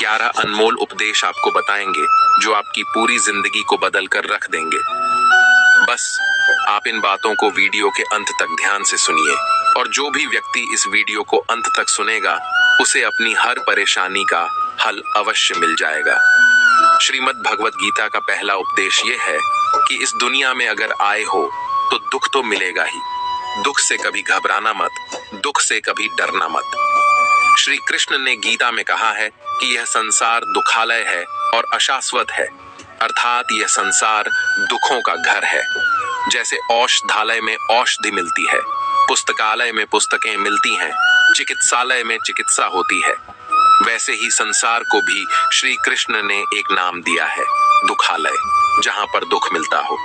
11 अनमोल उपदेश आपको बताएंगे जो आपकी पूरी जिंदगी को बदल कर रख देंगे। बस आप इन बातों को वीडियो के अंत तक ध्यान से सुनिए, और जो भी व्यक्ति इस वीडियो को अंत तक सुनेगा उसे अपनी हर परेशानी का हल अवश्य मिल जाएगा। श्रीमद् भगवत गीता का पहला उपदेश ये है कि इस दुनिया में अगर आए हो तो दुख तो मिलेगा ही। दुख से कभी घबराना मत, दुख से कभी डरना मत। श्री कृष्ण ने गीता में कहा है कि यह संसार दुखालय है और अशाश्वत है, अर्थात यह संसार दुखों का घर है। जैसे औषधालय में औषधि मिलती है, पुस्तकालय में पुस्तकें मिलती हैं, चिकित्सालय में चिकित्सा होती है, वैसे ही संसार को भी श्री कृष्ण ने एक नाम दिया है, दुखालय, जहां पर दुख मिलता हो।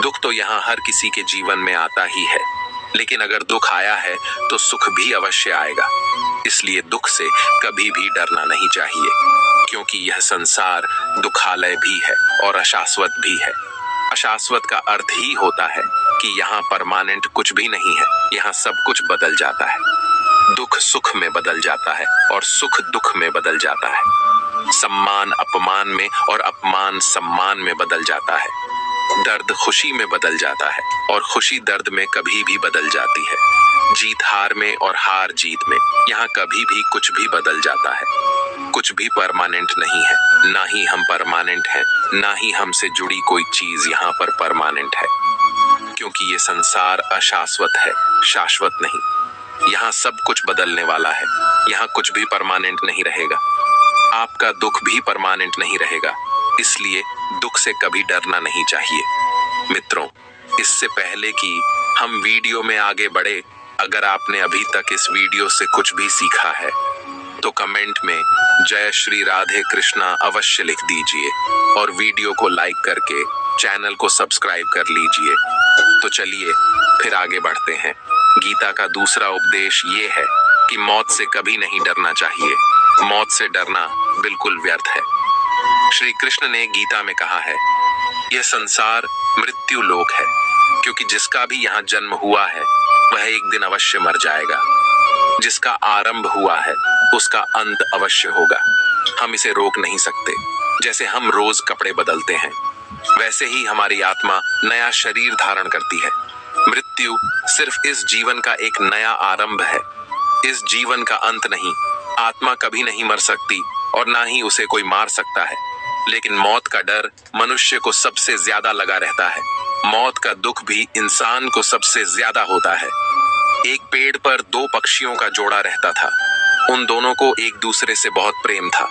दुख तो यहाँ हर किसी के जीवन में आता ही है, लेकिन अगर दुख आया है तो सुख भी अवश्य आएगा। इसलिए दुख से कभी भी डरना नहीं चाहिए, क्योंकि यह संसार दुखालय भी है और अशाश्वत भी है। अशाश्वत का अर्थ ही होता है कि यहाँ परमानेंट कुछ भी नहीं है, यहाँ सब कुछ बदल जाता है। दुख सुख में बदल जाता है और सुख दुख में बदल जाता है। सम्मान अपमान में और अपमान सम्मान में बदल जाता है। दर्द खुशी में बदल जाता है और खुशी दर्द में कभी भी बदल जाती है। जीत हार में और हार जीत में, यहाँ कभी भी कुछ भी बदल जाता है। कुछ भी परमानेंट नहीं है, ना ही हम परमानेंट हैं, ना ही हमसे जुड़ी कोई चीज यहाँ पर परमानेंट है, क्योंकि ये संसार अशाश्वत है, शाश्वत नहीं। यहाँ सब कुछ बदलने वाला है, यहाँ कुछ भी परमानेंट नहीं रहेगा। आपका दुख भी परमानेंट नहीं रहेगा, इसलिए दुख से कभी डरना नहीं चाहिए। मित्रों, इससे पहले कि हम वीडियो में आगे बढ़े, अगर आपने अभी तक इस वीडियो से कुछ भी सीखा है तो कमेंट में जय श्री राधे कृष्णा अवश्य लिख दीजिए और वीडियो को लाइक करके चैनल को सब्सक्राइब कर लीजिए। तो चलिए फिर आगे बढ़ते हैं। गीता का दूसरा उपदेश ये है कि मौत से कभी नहीं डरना चाहिए। मौत से डरना बिल्कुल व्यर्थ है। श्री कृष्ण ने गीता में कहा है, यह संसार मृत्यु लोक है, क्योंकि जिसका भी यहाँ जन्म हुआ है वह एक दिन अवश्य मर जाएगा। जिसका आरंभ हुआ है उसका अंत अवश्य होगा। हम इसे रोक नहीं सकते। जैसे हम रोज कपड़े बदलते हैं, वैसे ही हमारी आत्मा नया शरीर धारण करती है। मृत्यु सिर्फ इस जीवन का एक नया आरंभ है, इस जीवन का अंत नहीं। आत्मा कभी नहीं मर सकती और ना ही उसे कोई मार सकता है, लेकिन मौत का डर मनुष्य को सबसे ज्यादा लगा रहता है। मौत का दुख भी इंसान को सबसे ज्यादा होता है। एक पेड़ पर 2 पक्षियों का जोड़ा रहता था। उन दोनों को एक दूसरे से बहुत प्रेम था।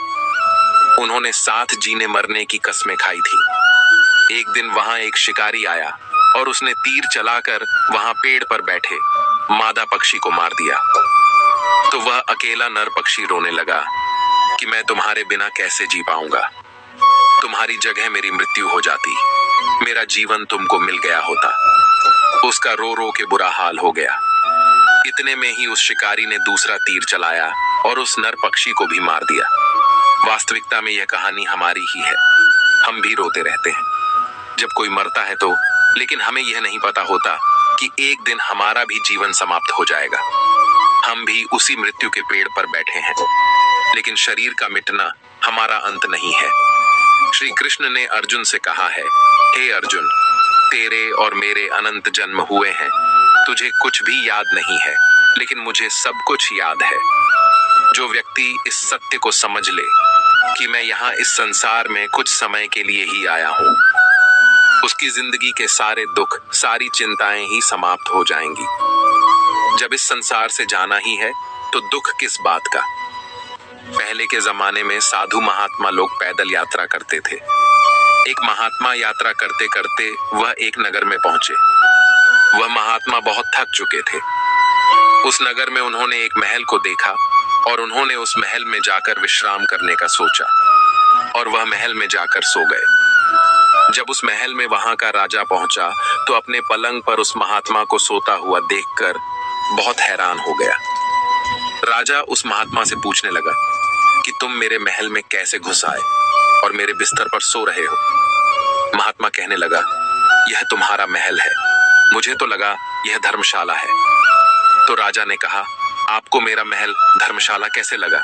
उन्होंने साथ जीने मरने की कस्में खाई थी। एक दिन वहां एक शिकारी आया और उसने तीर चलाकर वहां पेड़ पर बैठे मादा पक्षी को मार दिया। तो वह अकेला नर पक्षी रोने लगा कि मैं तुम्हारे बिना कैसे जी पाऊंगा। तुम्हारी जगह मेरी मृत्यु हो जाती, मेरा जीवन तुमको मिल गया होता। उसका रो रो के बुरा हाल हो गया। इतने में ही उस शिकारी ने दूसरा तीर चलाया और उस नर पक्षी को भी मार दिया। वास्तविकता में यह कहानी हमारी ही है। हम भी रोते रहते हैं जब कोई मरता है तो, लेकिन हमें यह नहीं पता होता कि एक दिन हमारा भी जीवन समाप्त हो जाएगा। हम भी उसी मृत्यु के पेड़ पर बैठे हैं, लेकिन शरीर का मिटना हमारा अंत नहीं है। श्री कृष्ण ने अर्जुन से कहा है, हे अर्जुन, तेरे और मेरे अनंत जन्म हुए हैं, तुझे कुछ भी याद नहीं है, लेकिन मुझे सब कुछ याद है। जो व्यक्ति इस सत्य को समझ ले कि मैं यहाँ इस संसार में कुछ समय के लिए ही आया हूँ, उसकी जिंदगी के सारे दुख, सारी चिंताएं ही समाप्त हो जाएंगी। जब इस संसार से जाना ही है तो दुख किस बात का। पहले के जमाने में साधु महात्मा लोग पैदल यात्रा करते थे। एक महात्मा यात्रा करते करते वह एक नगर में पहुंचे। वह महात्मा बहुत थक चुके थे। उस नगर में उन्होंने एक महल को देखा और उन्होंने उस महल में जाकर विश्राम करने का सोचा और वह महल में जाकर सो गए। जब उस महल में वहां का राजा पहुंचा तो अपने पलंग पर उस महात्मा को सोता हुआ देखकर बहुत हैरान हो गया। राजा उस महात्मा से पूछने लगा कि तुम मेरे महल में कैसे घुस आए और मेरे बिस्तर पर सो रहे हो। महात्मा कहने लगा, यह तुम्हारा महल है, मुझे तो लगा यह धर्मशाला है। तो राजा ने कहा, आपको मेरा महल धर्मशाला कैसे लगा?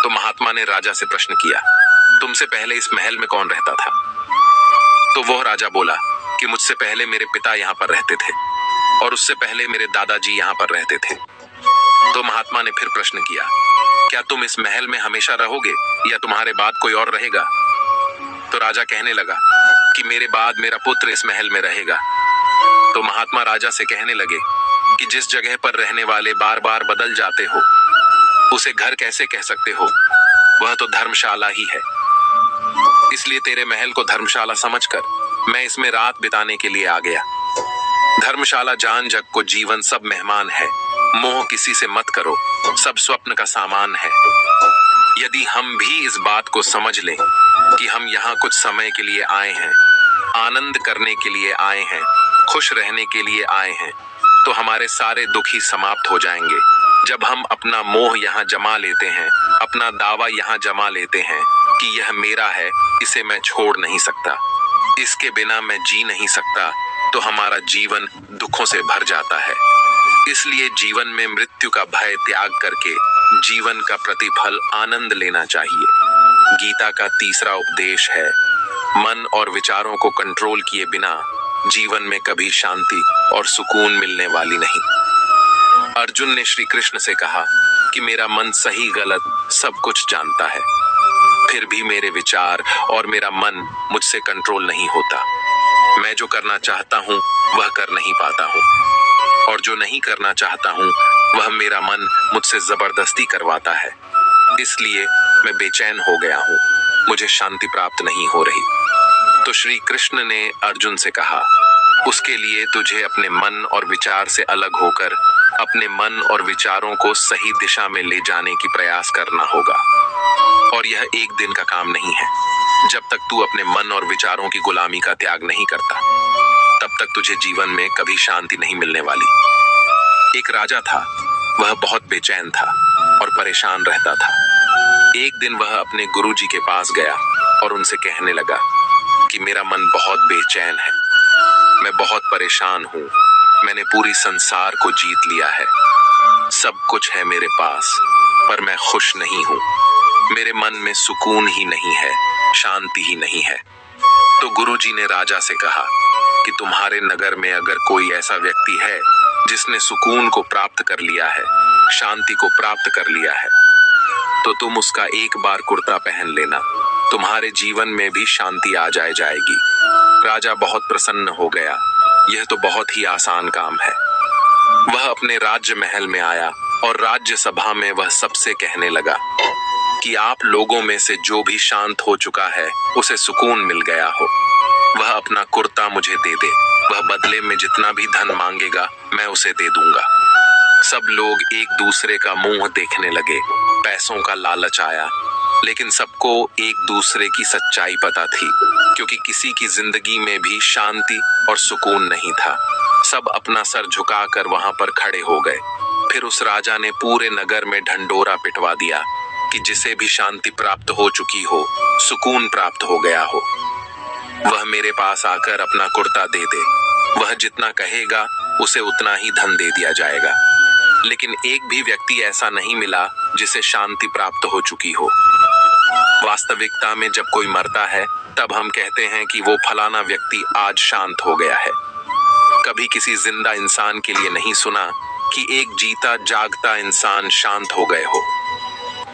तो महात्मा ने राजा से प्रश्न किया, तुमसे पहले इस महल में कौन रहता था? तो वह राजा बोला कि मुझसे पहले मेरे पिता यहाँ पर रहते थे और उससे पहले मेरे दादाजी यहाँ पर रहते थे। तो महात्मा ने फिर प्रश्न किया, क्या तुम इस महल में हमेशा रहोगे या तुम्हारे बाद कोई और रहेगा? तो राजा कहने लगा कि मेरे बाद मेरा पुत्र इस महल में रहेगा। तो महात्मा राजा से कहने लगे कि जिस जगह पर रहने वाले बार बार बदल जाते हो उसे घर कैसे कह सकते हो? वह तो धर्मशाला ही है। इसलिए तेरे महल को धर्मशाला समझकर मैं इसमें रात बिताने के लिए आ गया। धर्मशाला जान जग को जीवन सब मेहमान है, मोह किसी से मत करो, सब स्वप्न का सामान है। यदि हम भी इस बात को समझ लें कि हम यहाँ कुछ समय के लिए आए हैं, आनंद करने के लिए आए हैं, खुश रहने के लिए आए हैं, तो हमारे सारे दुख ही समाप्त हो जाएंगे। जब हम अपना मोह यहाँ जमा लेते हैं, अपना दावा यहाँ जमा लेते हैं कि यह मेरा है, इसे मैं छोड़ नहीं सकता, इसके बिना मैं जी नहीं सकता, तो हमारा जीवन दुखों से भर जाता है। इसलिए जीवन में मृत्यु का भय त्याग करके जीवन का प्रतिफल आनंद लेना चाहिए। गीता का तीसरा उपदेश है, मन और विचारों को कंट्रोल किए बिना जीवन में कभी शांति और सुकून मिलने वाली नहीं। अर्जुन ने श्री कृष्ण से कहा कि मेरा मन सही गलत सब कुछ जानता है, फिर भी मेरे विचार और मेरा मन मुझसे कंट्रोल नहीं होता। मैं जो करना चाहता हूँ वह कर नहीं पाता हूँ, और जो नहीं करना चाहता हूँ वह मेरा मन मुझसे जबरदस्ती करवाता है। इसलिए मैं बेचैन हो गया हूँ, मुझे शांति प्राप्त नहीं हो रही। तो श्री कृष्ण ने अर्जुन से कहा, उसके लिए तुझे अपने मन और विचार से अलग होकर अपने मन और विचारों को सही दिशा में ले जाने की प्रयास करना होगा। और यह एक दिन का काम नहीं है। जब तक तू अपने मन और विचारों की गुलामी का त्याग नहीं करता, तब तक तुझे जीवन में कभी शांति नहीं मिलने वाली। एक राजा था, वह बहुत बेचैन था और परेशान रहता था। एक दिन वह अपने गुरुजी के पास गया और उनसे कहने लगा कि मेरा मन बहुत बेचैन है, मैं बहुत परेशान हूँ, मैंने पूरी संसार को जीत लिया है, सब कुछ है मेरे पास, पर मैं खुश नहीं हूँ, मेरे मन में सुकून ही नहीं है, शांति ही नहीं है। तो गुरुजी ने राजा से कहा कि तुम्हारे नगर में अगर कोई ऐसा व्यक्ति है जिसने सुकून को प्राप्त कर लिया है, शांति को प्राप्त कर लिया है, तो तुम उसका एक बार कुर्ता पहन लेना, तुम्हारे जीवन में भी शांति आ जाएगी। राजा बहुत प्रसन्न हो गया, यह तो बहुत ही आसान काम है। वह अपने राज्य महल में आया और राज्य सभा में वह सबसे कहने लगा कि आप लोगों में से जो भी शांत हो चुका है, उसे सुकून मिल गया हो, वह अपना कुर्ता मुझे दे दे, वह बदले में जितना भी धन मांगेगा मैं उसे दे दूंगा। सब लोग एक दूसरे का मुंह देखने लगे, पैसों का लालच आया, लेकिन सबको एक दूसरे की सच्चाई पता थी, क्योंकि किसी की जिंदगी में भी शांति और सुकून नहीं था। सब अपना सर झुकाकर वहां पर खड़े हो गए। फिर उस राजा ने पूरे नगर में ढंढोरा पिटवा दिया कि जिसे भी शांति प्राप्त हो चुकी हो, सुकून प्राप्त हो गया हो, वह मेरे पास आकर अपना कुर्ता दे दे, वह जितना कहेगा उसे उतना ही धन दे दिया जाएगा। लेकिन एक भी व्यक्ति ऐसा नहीं मिला जिसे शांति प्राप्त हो चुकी हो। वास्तविकता में जब कोई मरता है तब हम कहते हैं कि वो फलाना व्यक्ति आज शांत हो गया है। कभी किसी जिंदा इंसान के लिए नहीं सुना कि एक जीता जागता इंसान शांत हो गए हो।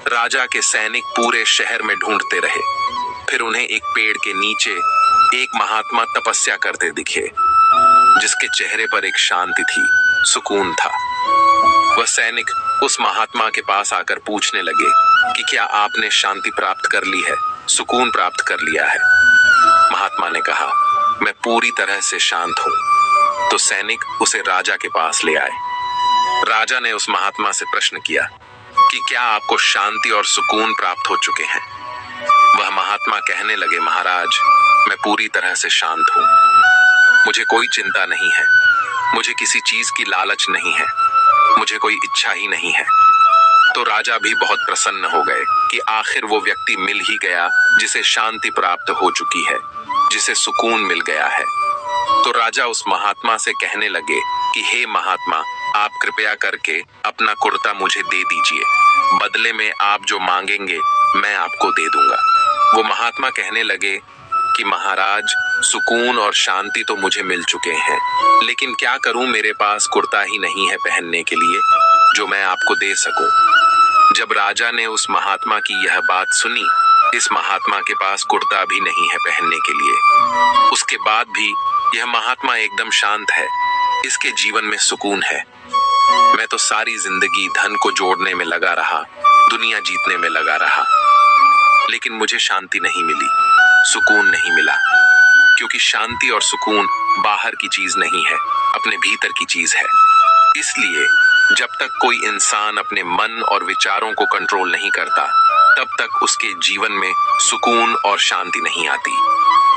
राजा के सैनिक पूरे शहर में ढूंढते रहे, फिर उन्हें एक पेड़ के नीचे एक महात्मा तपस्या करते दिखे, जिसके चेहरे पर एक शांति थी, सुकून था। वह सैनिक उस महात्मा के पास आकर पूछने लगे कि क्या आपने शांति प्राप्त कर ली है, सुकून प्राप्त कर लिया है? महात्मा ने कहा, मैं पूरी तरह से शांत हूँ। तो सैनिक उसे राजा के पास ले आए। राजा ने उस महात्मा से प्रश्न किया कि क्या आपको शांति और सुकून प्राप्त हो चुके हैं? वह महात्मा कहने लगे, महाराज, मैं पूरी तरह से शांत हूँ, मुझे कोई चिंता नहीं है, मुझे किसी चीज की लालच नहीं है, मुझे कोई इच्छा ही नहीं है। तो राजा भी बहुत प्रसन्न हो गए कि आखिर वो व्यक्ति मिल ही गया जिसे शांति प्राप्त हो चुकी है, जिसे सुकून मिल गया है। तो राजा उस महात्मा से कहने लगे कि हे महात्मा, आप कृपया करके अपना कुर्ता मुझे दे दीजिए, बदले में आप जो मांगेंगे मैं आपको दे दूंगा। वो महात्मा कहने लगे कि महाराज, सुकून और शांति तो मुझे मिल चुके हैं, लेकिन क्या करूं, मेरे पास कुर्ता ही नहीं है पहनने के लिए जो मैं आपको दे सकूं। जब राजा ने उस महात्मा की यह बात सुनी, इस महात्मा के पास कुर्ता भी नहीं है पहनने के लिए, उसके बाद भी यह महात्मा एकदम शांत है, इसके जीवन में सुकून है। मैं तो सारी जिंदगी धन को जोड़ने में लगा रहा, दुनिया जीतने में लगा रहा, लेकिन मुझे शांति नहीं मिली, सुकून नहीं मिला, क्योंकि शांति और सुकून बाहर की चीज नहीं है, अपने भीतर की चीज है। इसलिए जब तक कोई इंसान अपने मन और विचारों को कंट्रोल नहीं करता, तब तक उसके जीवन में सुकून और शांति नहीं आती।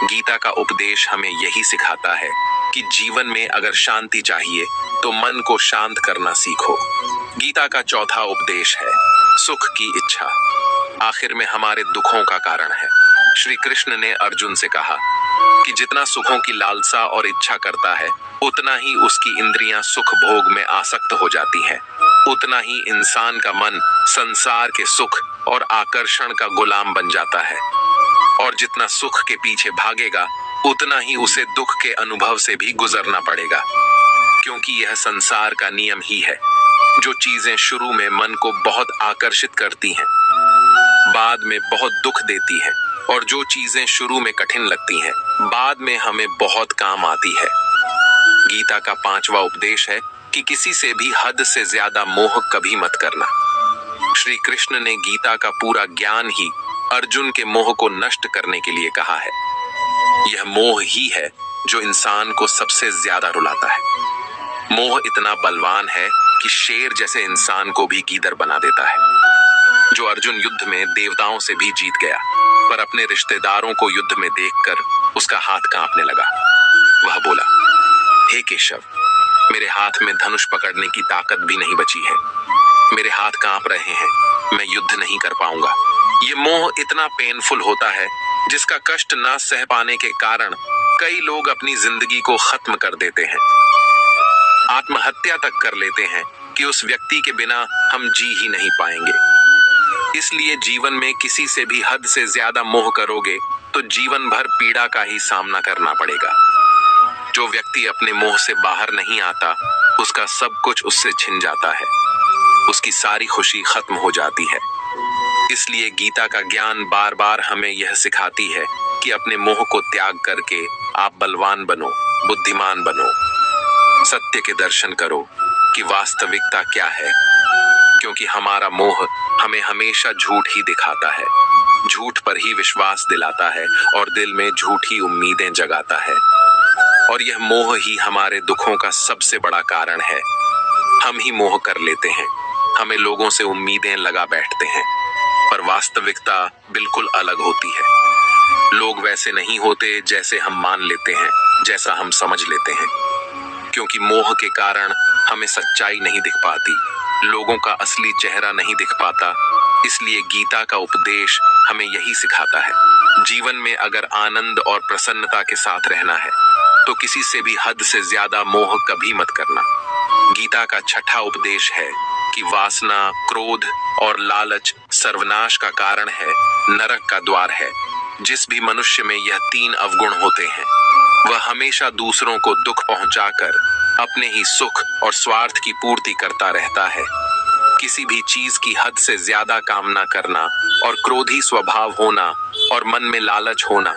गीता का उपदेश हमें यही सिखाता है कि जीवन में अगर शांति चाहिए तो मन को शांत करना सीखो। गीता का चौथा उपदेश है सुख की इच्छा आखिर में हमारे दुखों का कारण है। श्री कृष्ण ने अर्जुन से कहा कि जितना सुखों की लालसा और इच्छा करता है, उतना ही उसकी इंद्रियां सुख भोग में आसक्त हो जाती हैं, उतना ही इंसान का मन संसार के सुख और आकर्षण का गुलाम बन जाता है, और जितना सुख के पीछे भागेगा उतना ही उसे दुख के अनुभव से भी गुजरना पड़ेगा, क्योंकि यह संसार का नियम ही है। जो चीजें शुरू में मन को बहुत आकर्षित करती हैं, बाद में बहुत दुख देती हैं, और जो चीजें शुरू में कठिन लगती हैं, बाद में हमें बहुत काम आती है। गीता का पांचवा उपदेश है कि किसी से भी हद से ज्यादा मोह कभी मत करना। श्री कृष्ण ने गीता का पूरा ज्ञान ही अर्जुन के मोह को नष्ट करने के लिए कहा है। यह मोह ही है जो इंसान को सबसे ज्यादा रुलाता है। मोह इतना बलवान है कि शेर जैसे इंसान को भी गीदड़ बना देता है। जो अर्जुन युद्ध में देवताओं से भी जीत गया, पर अपने रिश्तेदारों को युद्ध में देखकर उसका हाथ कांपने लगा। वह बोला, हे केशव, मेरे हाथ में धनुष पकड़ने की ताकत भी नहीं बची है, मेरे हाथ कांप रहे हैं, मैं युद्ध नहीं कर पाऊंगा। ये मोह इतना पेनफुल होता है जिसका कष्ट ना सह पाने के कारण कई लोग अपनी जिंदगी को खत्म कर देते हैं, आत्महत्या तक कर लेते हैं कि उस व्यक्ति के बिना हम जी ही नहीं पाएंगे। इसलिए जीवन में किसी से भी हद से ज्यादा मोह करोगे तो जीवन भर पीड़ा का ही सामना करना पड़ेगा। जो व्यक्ति अपने मोह से बाहर नहीं आता, उसका सब कुछ उससे छिन जाता है, उसकी सारी खुशी खत्म हो जाती है। इसलिए गीता का ज्ञान बार बार हमें यह सिखाती है कि अपने मोह को त्याग करके आप बलवान बनो, बुद्धिमान बनो, सत्य के दर्शन करो कि वास्तविकता क्या है, क्योंकि हमारा मोह हमें हमेशा झूठ ही दिखाता है, झूठ पर ही विश्वास दिलाता है और दिल में झूठी उम्मीदें जगाता है, और यह मोह ही हमारे दुखों का सबसे बड़ा कारण है। हम ही मोह कर लेते हैं, हमें लोगों से उम्मीदें लगा बैठते हैं, पर वास्तविकता बिल्कुल अलग होती है। लोग वैसे नहीं होते जैसे हम मान लेते हैं, जैसा हम समझ लेते हैं, क्योंकि मोह के कारण हमें सच्चाई नहीं दिख पाती, लोगों का असली चेहरा नहीं दिख पाता। इसलिए गीता का उपदेश हमें यही सिखाता है, जीवन में अगर आनंद और प्रसन्नता के साथ रहना है तो किसी से भी हद से ज्यादा मोह कभी मत करना। गीता का छठा उपदेश है कि वासना, क्रोध और लालच सर्वनाश का कारण है, नरक का द्वार है। जिस भी मनुष्य में यह तीन अवगुण होते हैं, वह हमेशा दूसरों को दुख पहुंचाकर अपने ही सुख और स्वार्थ की पूर्ति करता रहता है। किसी भी चीज की हद से ज्यादा कामना करना और क्रोधी स्वभाव होना और मन में लालच होना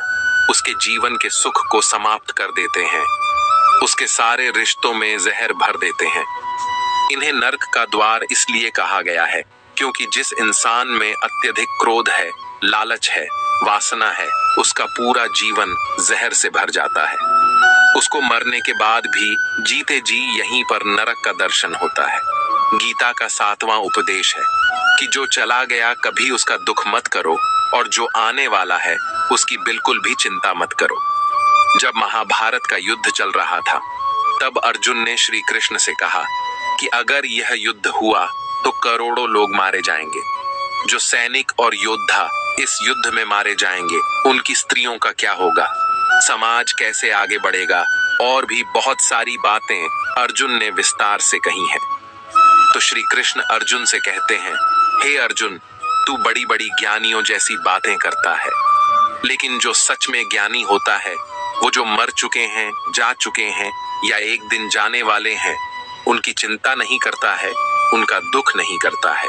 उसके जीवन के सुख को समाप्त कर देते हैं, उसके सारे रिश्तों में जहर भर देते हैं। इन्हें नरक का द्वार इसलिए कहा गया है क्योंकि जिस इंसान में अत्यधिक क्रोध है, लालच है, वासना है, उसका पूरा जीवन जहर से भर जाता है। उसको मरने के बाद भी जीते जी यहीं पर नरक का दर्शन होता है। गीता का सातवां उपदेश है कि जो चला गया कभी उसका दुख मत करो, और जो आने वाला है उसकी बिल्कुल भी चिंता मत करो। जब महाभारत का युद्ध चल रहा था, तब अर्जुन ने श्री कृष्ण से कहा कि अगर यह युद्ध हुआ तो करोड़ों लोग मारे जाएंगे। जो सैनिक और योद्धा इस युद्ध में मारे जाएंगे, उनकी स्त्रियों का क्या होगा, समाज कैसे आगे बढ़ेगा और भी बहुत सारी बातें अर्जुन ने विस्तार से कही हैं। तो श्री कृष्ण अर्जुन से कहते हैं, हे अर्जुन, तू बड़ी बड़ी ज्ञानियों जैसी बातें करता है, लेकिन जो सच में ज्ञानी होता है, वो जो मर चुके हैं, जा चुके हैं या एक दिन जाने वाले हैं, उनकी चिंता नहीं करता है, उनका दुख नहीं करता है।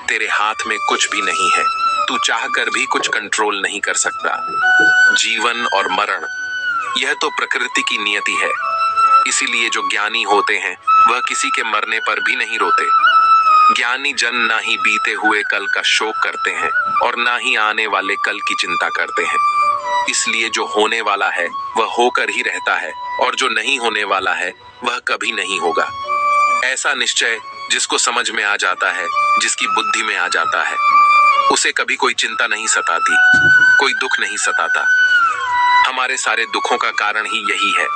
तेरे हाथ में कुछ भी नहीं है, तू चाहकर भी कुछ कंट्रोल नहीं कर सकता। जीवन और मरण, यह तो प्रकृति की नियति है। इसीलिए जो ज्ञानी होते हैं वह किसी के मरने पर भी नहीं रोते। ज्ञानी जन ना ही बीते हुए कल का शोक करते हैं और ना ही आने वाले कल की चिंता करते हैं। इसलिए जो होने वाला है वह होकर ही रहता है और जो नहीं होने वाला है वह कभी नहीं होगा। ऐसा निश्चय जिसको समझ में आ जाता है, जिसकी बुद्धि में आ जाता है, उसे कभी कोई चिंता नहीं सताती, कोई दुख नहीं सताता। हमारे सारे दुखों का कारण ही यही है।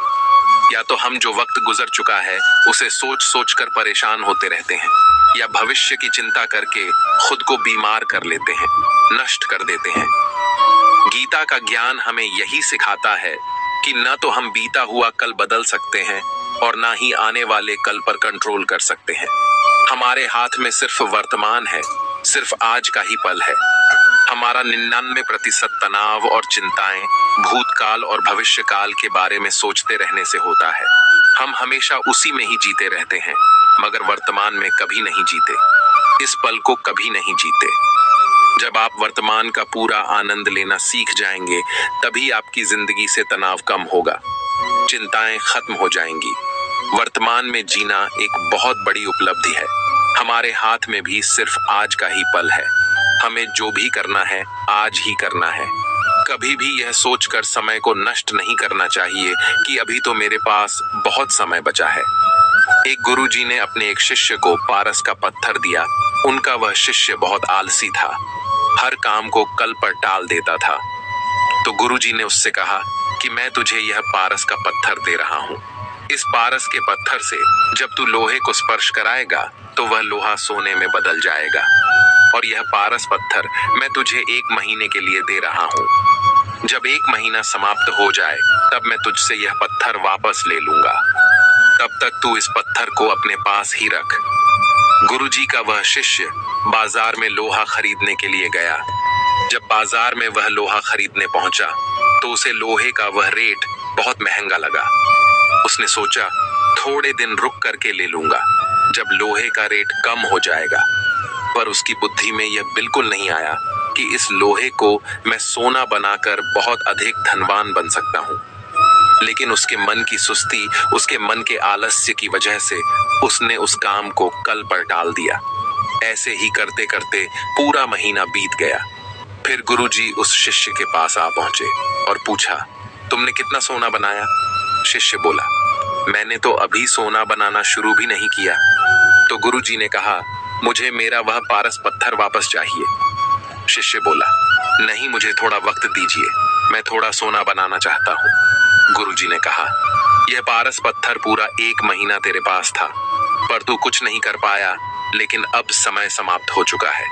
या तो हम जो वक्त गुजर चुका है उसे सोच सोच कर परेशान होते रहते हैं, या भविष्य की चिंता करके खुद को बीमार कर लेते हैं, नष्ट कर देते हैं। गीता का ज्ञान हमें यही सिखाता है कि न तो हम बीता हुआ कल बदल सकते हैं और ना ही आने वाले कल पर कंट्रोल कर सकते हैं। हमारे हाथ में सिर्फ वर्तमान है, सिर्फ आज का ही पल है। हमारा 99% तनाव और चिंताएं भूतकाल और भविष्य काल के बारे में सोचते रहने से होता है। हम हमेशा उसी में ही जीते रहते हैं, मगर वर्तमान में कभी नहीं जीते, इस पल को कभी नहीं जीते। जब आप वर्तमान का पूरा आनंद लेना सीख जाएंगे, तभी आपकी जिंदगी से तनाव कम होगा, चिंताएं खत्म हो जाएंगी। वर्तमान में जीना एक बहुत बड़ी उपलब्धि है। हमारे हाथ में भी सिर्फ आज का ही पल है। हमें जो भी करना है आज ही करना है। कभी भी यह सोचकर समय को नष्ट नहीं करना चाहिए कि अभी तो मेरे पास बहुत समय बचा है। एक गुरुजी ने अपने एक शिष्य को पारस का पत्थर दिया। उनका वह शिष्य बहुत आलसी था, हर काम को कल पर टाल देता था। तो गुरुजी ने उससे कहा कि मैं तुझे यह पारस का पत्थर दे रहा हूँ। इस पारस के पत्थर से जब तू लोहे को स्पर्श कराएगा तो वह लोहा सोने में बदल जाएगा, और यह पारस पत्थर मैं तुझे 1 महीने के लिए दे रहा हूँ। जब 1 महीना समाप्त हो जाए तब मैं तुझसे यह पत्थर वापस ले लूंगा। तब तक तू इस पत्थर को अपने पास ही रख। गुरुजी का वह शिष्य बाजार में लोहा खरीदने के लिए गया। जब बाजार में वह लोहा खरीदने पहुंचा तो उसे लोहे का वह रेट बहुत महंगा लगा। उसने सोचा थोड़े दिन रुक करके ले लूंगा, जब लोहे का रेट कम हो जाएगा। पर उसकी बुद्धि में यह बिल्कुल नहीं आया कि इस लोहे को मैं सोना बनाकर बहुत अधिक धनवान बन सकता हूँ। लेकिन उसके मन की सुस्ती, उसके मन के आलस्य की वजह से उसने उस काम को कल पर टाल दिया। ऐसे ही करते करते पूरा महीना बीत गया। फिर गुरुजी उस शिष्य के पास आ पहुंचे और पूछा, तुमने कितना सोना बनाया? शिष्य बोला, मैंने तो अभी सोना बनाना शुरू भी नहीं किया। तो गुरुजी ने कहा, मुझे मेरा वह पारस पत्थर वापस चाहिए। शिष्य बोला, नहीं, मुझे थोड़ा वक्त दीजिए, मैं थोड़ा सोना बनाना चाहता हूँ। गुरुजी ने कहा, यह पारस पत्थर पूरा 1 महीना तेरे पास था, पर तू कुछ नहीं कर पाया, लेकिन अब समय समाप्त हो चुका है।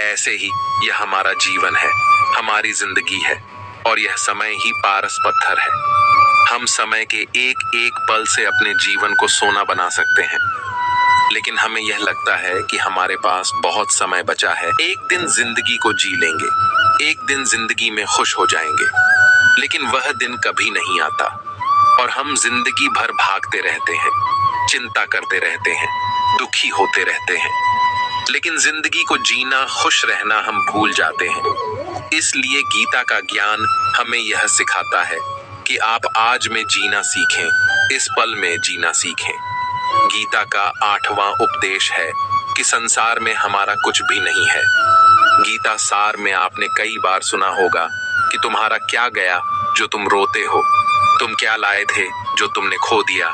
ऐसे ही यह हमारा जीवन है, हमारी जिंदगी है, और यह समय ही पारस पत्थर है। हम समय के एक एक पल से अपने जीवन को सोना बना सकते हैं, लेकिन हमें यह लगता है कि हमारे पास बहुत समय बचा है। एक दिन जिंदगी को जी लेंगे, एक दिन जिंदगी में खुश हो जाएंगे, लेकिन वह दिन कभी नहीं आता और हम जिंदगी भर भागते रहते हैं, चिंता करते रहते हैं, दुखी होते रहते हैं, लेकिन जिंदगी को जीना, खुश रहना हम भूल जाते हैं। इसलिए गीता का ज्ञान हमें यह सिखाता है कि आप आज में जीना सीखें, इस पल में जीना सीखें। गीता का 8वां उपदेश है कि संसार में हमारा कुछ भी नहीं है। गीता सार में आपने कई बार सुना होगा कि तुम्हारा क्या गया जो तुम रोते हो, तुम क्या लाए थे जो तुमने खो दिया,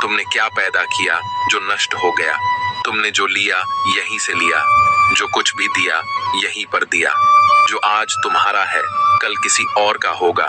तुमने क्या पैदा किया जो नष्ट हो गया, तुमने जो लिया यहीं से लिया, जो कुछ भी दिया यहीं पर दिया। जो आज तुम्हारा है कल किसी और का होगा।